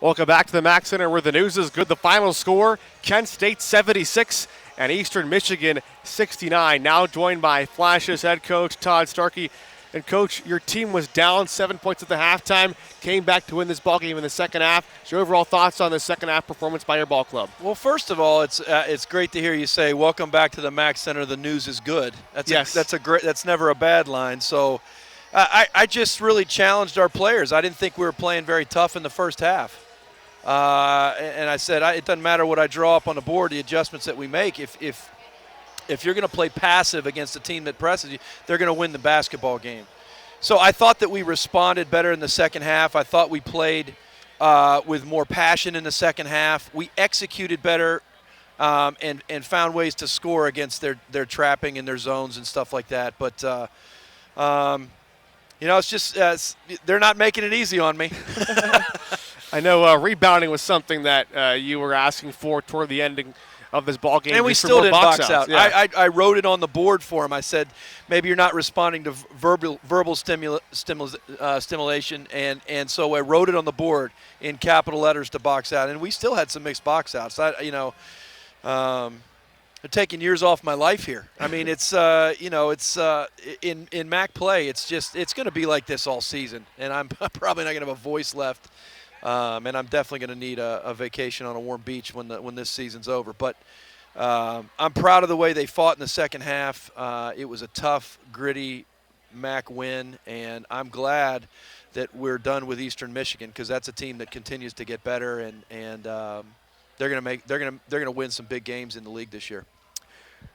Welcome back to the Mac Center where the news is good. The final score, Kent State 76 and Eastern Michigan 69. Now joined by Flash's head coach Todd Starkey. And Coach, your team was down 7 points at the halftime, came back to win this ballgame in the second half. Your overall thoughts on the second half performance by your ball club? Well, first of all, it's great to hear you say, "Welcome back to the Mac Center. The news is good." That's never a bad line. So, I just really challenged our players. I didn't think we were playing very tough in the first half, and I said it doesn't matter what I draw up on the board, the adjustments that we make. If you're going to play passive against a team that presses you, they're going to win the basketball game. So I thought that we responded better in the second half. I thought we played with more passion in the second half. We executed better and found ways to score against their trapping and their zones and stuff like that. But, it's just they're not making it easy on me. I know rebounding was something that you were asking for toward the ending of this ball game. And we still didn't box out. Yeah. I wrote it on the board for him. I said, maybe you're not responding to verbal stimulation, and so I wrote it on the board in capital letters to box out. And we still had some mixed box outs. They're taking years off my life here. I mean, it's in MAC play, it's going to be like this all season, and I'm probably not going to have a voice left. And I'm definitely going to need a vacation on a warm beach when this season's over. But I'm proud of the way they fought in the second half. It was a tough, gritty MAC win, and I'm glad that we're done with Eastern Michigan because that's a team that continues to get better, and they're going to win some big games in the league this year.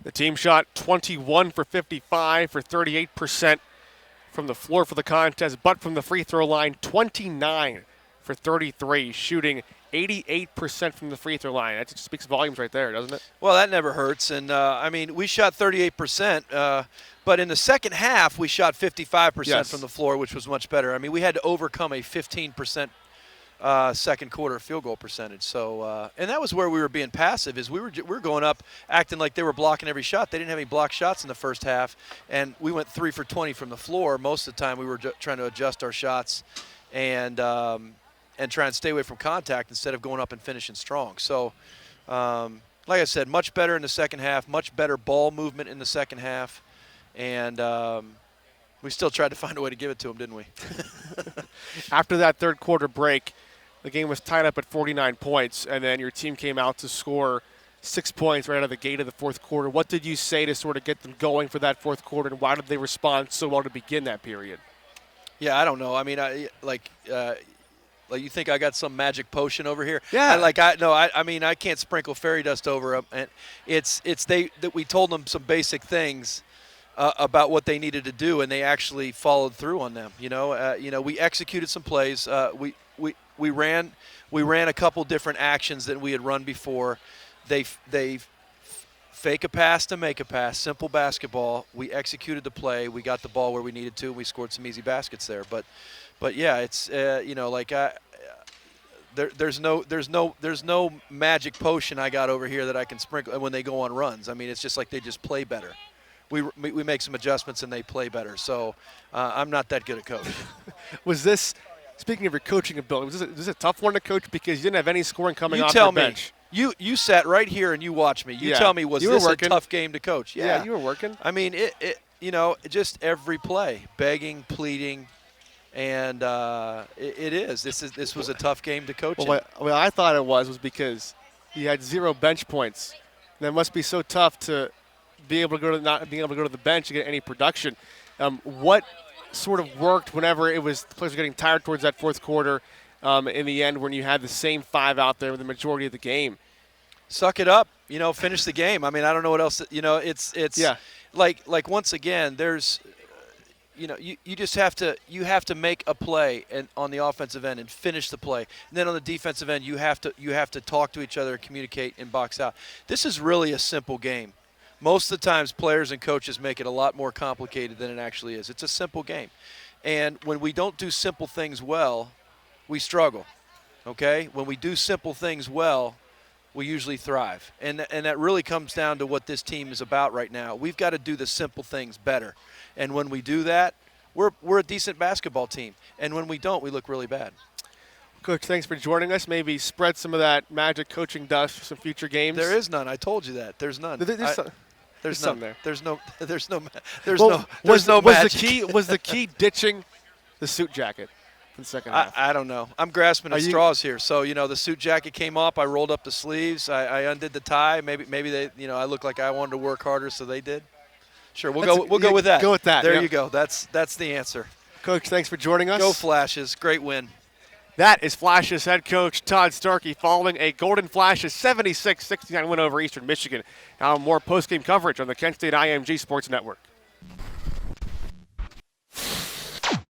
The team shot 21 for 55 for 38% from the floor for the contest, but from the free throw line, 29 for 33, shooting 88% from the free throw line. That just speaks volumes right there, doesn't it? Well, that never hurts. And, we shot 38%, but in the second half, we shot 55% from the floor, which was much better. I mean, we had to overcome a 15% second quarter field goal percentage. So, and that was where we were being passive, is we were going up acting like they were blocking every shot. They didn't have any blocked shots in the first half, and we went 3 for 20 from the floor. Most of the time, we were trying to adjust our shots and try and stay away from contact instead of going up and finishing strong. So, like I said, much better in the second half, much better ball movement in the second half, and we still tried to find a way to give it to them, didn't we? After that third quarter break, the game was tied up at 49 points, and then your team came out to score 6 points right out of the gate of the fourth quarter. What did you say to sort of get them going for that fourth quarter, and why did they respond so well to begin that period? Yeah, I don't know. I mean, like you think I got some magic potion over here? Yeah. I can't sprinkle fairy dust over them. And that we told them some basic things about what they needed to do, and they actually followed through on them. We executed some plays. We ran a couple different actions that we had run before. They fake a pass to make a pass, simple basketball. We executed the play. We got the ball where we needed to, and we scored some easy baskets there. But yeah, it's there's no magic potion I got over here that I can sprinkle when they go on runs. I mean, it's just like they just play better. We make some adjustments and they play better. So I'm not that good a coach. Was this, speaking of your coaching ability, was this a tough one to coach because you didn't have any scoring coming off your bench? You sat right here and you watched me. You tell me, was this a tough game to coach? Yeah, you were working. I mean, just every play, begging, pleading, and it is. This was a tough game to coach. Well, what I thought it was because you had 0 bench points. That must be so tough to be able to go to not being able to go to the bench to get any production. What sort of worked whenever the players were getting tired towards that fourth quarter? In the end, when you had the same 5 out there with the majority of the game, suck it up. Finish the game. I mean, I don't know what else. It's like once again, there's, you just have to make a play and on the offensive end and finish the play. And then on the defensive end, you have to talk to each other and communicate and box out. This is really a simple game. Most of the times, players and coaches make it a lot more complicated than it actually is. It's a simple game, and when we don't do simple things well, we struggle, okay? When we do simple things well, we usually thrive. And that really comes down to what this team is about right now. We've got to do the simple things better. And when we do that, we're a decent basketball team. And when we don't, we look really bad. Coach, thanks for joining us. Maybe spread some of that magic coaching dust for some future games. There is none. I told you that. There's none. There's some there. There's no magic. Was the key ditching the suit jacket in the second half? I don't know. I'm grasping at straws here. So, the suit jacket came off. I rolled up the sleeves. I undid the tie. Maybe they, I looked like I wanted to work harder, so they did. Sure, we'll go with that. Go with that. There you go. That's the answer. Coach, thanks for joining us. Go Flashes. Great win. That is Flashes head coach Todd Starkey following a Golden Flashes 76-69 win over Eastern Michigan. Now more post-game coverage on the Kent State IMG Sports Network.